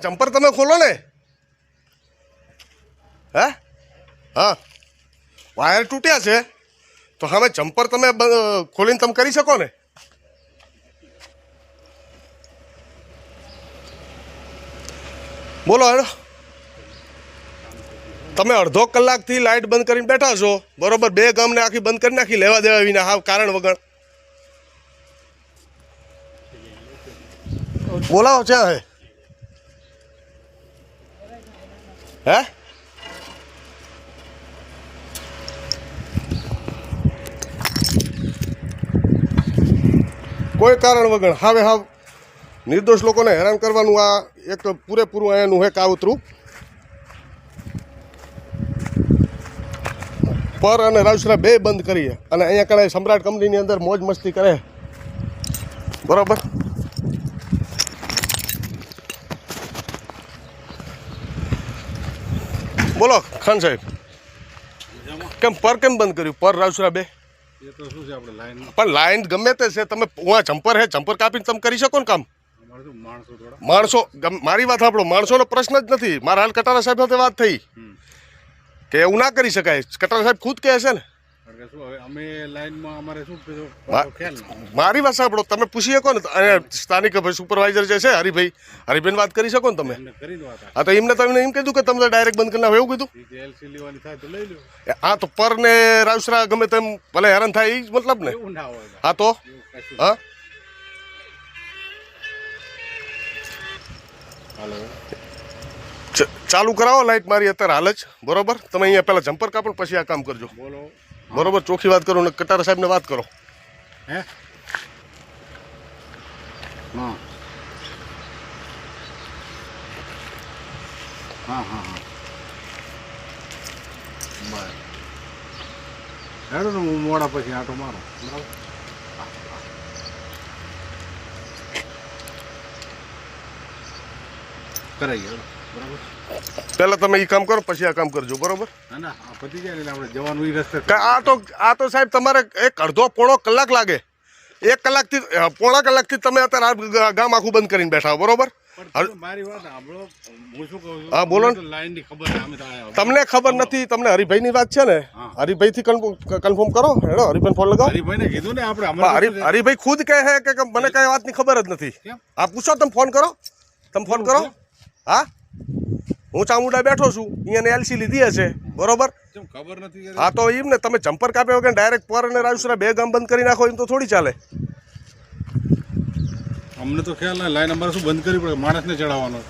Jumper તમે ખોલો ને. હે હા વાયર તૂટ્યા છે તો હવે જમ્પર તમે ખોલીને તમે કરી શકો ને. બોલો હેડો. તમે અડધો કલાકથી લાઇટ બંધ કરીને બેઠા છો બરોબર. 2 ગામને આખી બંધ કરી નાખી લેવા દેવા વિના હાવ કારણ વગર. બોલાવો ક્યાં હે હે કોઈ કારણ વગર હાવે હાવ નિર્દોષ લોકોને હેરાન કરવાનું આ એક પૂરેપૂરું અહીંયાનું હે કાવતરું. પર અને રાવસરા 2 બંધ કરીએ અને અહીંયા કણે સમ્રાટ કંપનીની અંદર મોજ મસ્તી કરે બરાબર. બોલો ખાન સાહેબ કેમ બંધ કર્યું પર રાવસરા 2? એ તો શું છે આપણે લાઈન પણ લાઈન ગમે તે છે તમે જમ્પર હે જમ્પર કાપીને તમે કરી શકો ને કામ. માણસો મારી વાત સાંભળો, માણસોનો પ્રશ્ન જ નથી. મારા હાલ કટારા સાહેબ સાથે વાત થઈ કે એવું ના કરી શકાય. કટારા સાહેબ ખુદ કહે છે ને મારી વાત સાંભળો, તમે પૂછી શકો ને સ્થાનિક સુપરવાઇઝર જે છે હરિભાઈ વાત કરી શકો ને તમે. હા તો એમને તમે એમ કીધું કે તમે ડાયરેક્ટ બંધ કરી નાખો એવું કીધું. હા તો પર ને રાવસરા ગમે તેમ ભલે હેરાન થાય એ મતલબ ને. હા તો હા ચાલુ કરાવો લાઈટ મારી અત્યારે હાલ જ બરોબર. તમે અહીંયા પહેલા જમ્પર કાપો પછી આ કામ કરજો બરોબર. ચોખ્ખી વાત કરો ને કટારા સાહેબ ને વાત કરો. હે હા હા હા હા બરાબર. હેડો ને હું મોડા પછી આટો મારો બરાબર. કરાઈ ગયો બરાબર. પહેલા તમે એ કામ કરો પછી આ કામ કરજો બરોબર. ના ના આ પતી જાય ને આપણે જવાનું એ રસ્તે. આ તો સાહેબ તમારે એક અડધો પોણો કલાક લાગે. 1 કલાકથી પોણા કલાકથી તમે અત્યારે ગામ આખું બંધ કરીને બેઠા હો બરોબર. મારી વાત સાંભળો, હું શું કહું છું. હા બોલો ને. લાઈનની ખબર અમે તો આયા. તમને ખબર નથી, તમને હરિભાઈની વાત છે ને. હરિભાઈથી કન્ફર્મ કરો. હેડો હરિભાઈ ફોન લગાવો. હરિભાઈને કીધું ને આપણે હરિભાઈ ખુદ કહે છે કે મને કઈ વાતની ખબર જ નથી. આ પૂછો તમે ફોન કરો. તમે ફોન કરો. હા હું ચામુંડા બેઠો છું, અહીંયા એલસી લીધી હશે બરોબર. ખબર નથી. હા તો એમ ને તમે જમ્પર કાપ્યા વગર ડાયરેક્ટ પર અને રાવસરા 2 ગામ બંધ કરી નાખો એમ તો થોડી ચાલે. અમને તો ખ્યાલ નહીં. લાઈન અમારે શું બંધ કરવી પડે, માણસને ચડાવવાનો.